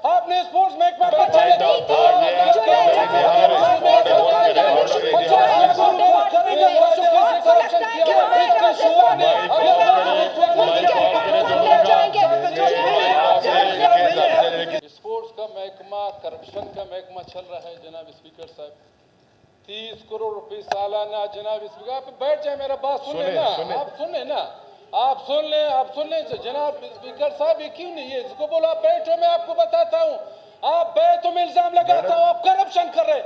आपने स्पोर्ट्स महकमा का स्पोर्ट्स का महकमा करप्शन का महकमा चल रहा है जनाब स्पीकर साहब। 30 करोड़ रुपए सालाना जनाब स्पीकर। आप बैठ जाए, मेरा बात सुन लेना, आप सुन लेना, आप सुन ले जनाब स्पीकर साहब। ये क्यों नहीं है, इसको बोलो आप बैठो, मैं आपको बताता हूँ। आप बैठो, मैं इल्जाम लगाता हूँ आप करप्शन कर रहे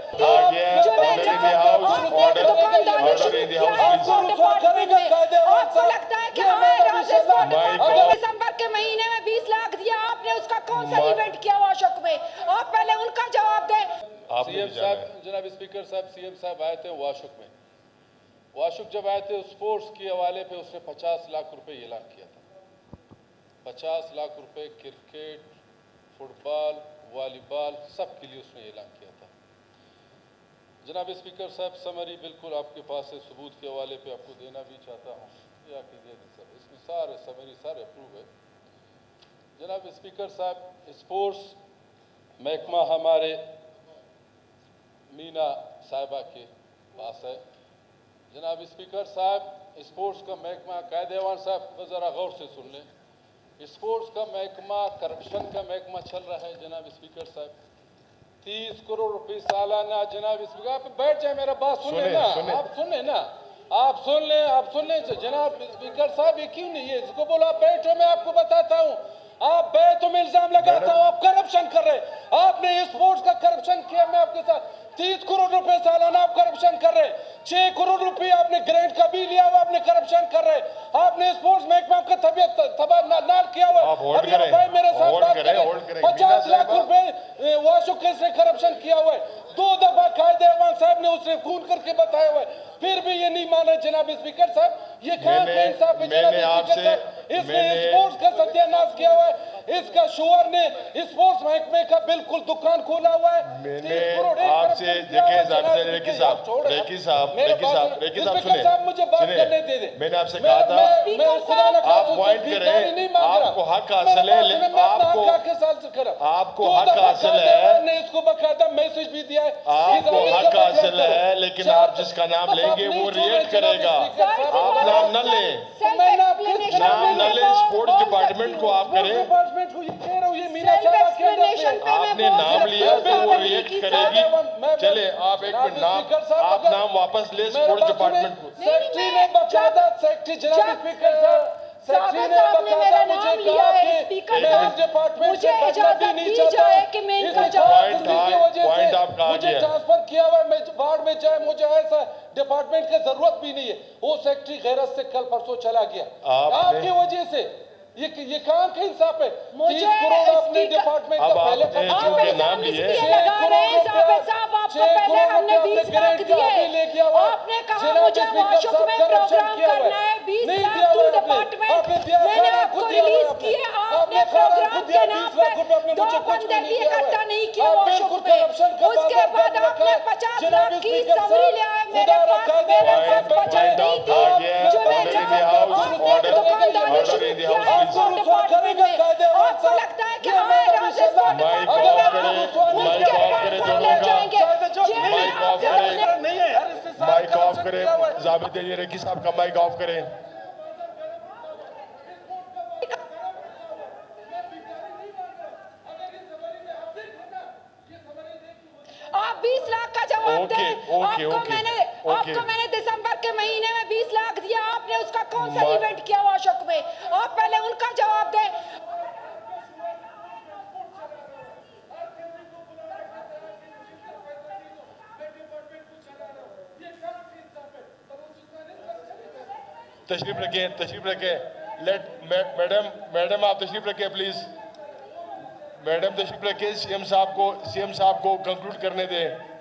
दिसंबर के महीने में 20 लाख दिया आपने, उसका कौन सा इवेंट किया वाशक में? आप पहले उनका जवाब दें। सीएम साहब, जनाब स्पीकर साहब, सीएम साहब आए थे वाशुक में। वाशुक जब आए थे स्पोर्ट्स के हवाले पे उसने 50 लाख रुपए ऐलान किया था। 50 लाख रुपए क्रिकेट, फुटबॉल, वॉलीबॉल सब के लिए उसने ऐलान किया था। जनाब स्पीकर साहब, समरी बिल्कुल आपके पास है, सबूत के हवाले पे आपको देना भी चाहता हूँ या कि दे दें सर, इसमें सारे समरी सारे अप्रूव है। जनाब स्पीकर साहब, स्पोर्ट्स महकमा हमारे मीना साहिबा के पास है। जनाब स्पीकर साहब, स्पोर्ट्स का महकमा, कायदेवान साहब ज़रा गौर से सुन लें, स्पोर्ट्स का महकमा करप्शन का महकमा चल रहा है जनाब स्पीकर साहब। 30 करोड़ रुपए सालाना जनाब स्पीकर। आप बैठ जाए, मेरा बात सुन लेना, आप सुन लेना, आप सुन ले जनाब स्पीकर साहब। ये क्यों नहीं है, इसको बोलो आप बैठो, मैं आपको बताता हूँ। आप बैठो, मैं इल्जाम लगाता हूँ आप करप्शन कर रहे। आपने स्पोर्ट्स का करप्शन किया, मैं आपके साथ 30 करोड़ रुपए सालाना आप करप्शन कर रहे। 6 करोड़ रुपए आपने ग्रांट का भी लिया हुआ, आपने करप्शन कर रहे। आपने स्पोर्ट्स महकमा का तबियत तबाह नाल किया हुआ। भाई मेरे साथ बात करें, 50 लाख रुपए वाशु केस ने करप्शन किया हुआ है। 2 दफा कायदेवान साहब ने उसे फोन करके बताया हुआ है, फिर भी ये नहीं मान रहे जनाब स्पीकर साहब। ये कहां का इंसाफ है जनाब स्पीकर साहब? इसने स्पोर्ट्स का सत्यानाश किया हुआ है। इसका शुअर ने स्पोर्ट्स महकमे का बिल्कुल दुकान खोला हुआ है। मैंने आपसे देखे रेकी साहब सुने, मुझे बात करने दे दे। मैंने आपसे कहा था आप पॉइंट करें, आपको हक हासिल है, आपको हक हासिल है, ने इसको बकायदा मैसेज भी दिया है, आपको हक हासिल है, लेकिन आप जिसका नाम लेंगे वो रिएक्ट करेगा। आप नाम न लें, नाम न लें, स्पोर्ट्स डिपार्टमेंट को आप करें। आपने नाम लिया तो वो रिएक्ट करेगी। चले आप एक मिनट, आप नाम वापस ले स्पोर्ट्स डिपार्टमेंट को। सेक्रेटरी ने बकायदा, सेक्रेटरी जनाब स्पीकर साहब, सेक्रेटरी ने बकायदा मुझे कहा कि डिपार्टमेंट से बदला भी नहीं चाहता। पॉइंट आपका आ मुझे गया, ट्रांसफर किया हुआ, मैं बाढ़ में जाए, मुझे ऐसा डिपार्टमेंट की जरूरत भी नहीं है। वो सेक्रेटरी गैरत से कल परसों चला गया आपकी वजह से। ये काम का इंसाफ है? 30 करोड़ अपने डिपार्टमेंट का पहले चूंकि नाम लिए, 6 करोड़ हमने 20 लाख दिए। आपने कहा मुझे वाशुक में प्रोग्राम करना है, 20 लाख टू डिपार्टमेंट मैंने आपको रिलीज किए। आपने प्रोग्राम के नाम पे 2 बंदे भी इकट्ठा नहीं किए वाशुक में। उसके बाद आपने 50 लाख की सवरी ले आए मेरे पास बचा नहीं थी जो मैं आपने दुकानदारी शुरू किया। आपको लगता है कि माइक ऑफ करें, जाबित रेकी साहब का माइक ऑफ करें। आप 20 लाख का जवाब दें। आपको मैंने दिसंबर के महीने में 20 लाख दिया, आपने उसका कौन सा इवेंट किया वाशक में? आप पहले उनका जवाब दें। तशरीफ रखें। मैडम आप तशरीफ रखें प्लीज। मैडम तशरीफ रखें, सीएम साहब को कंक्लूड करने दें।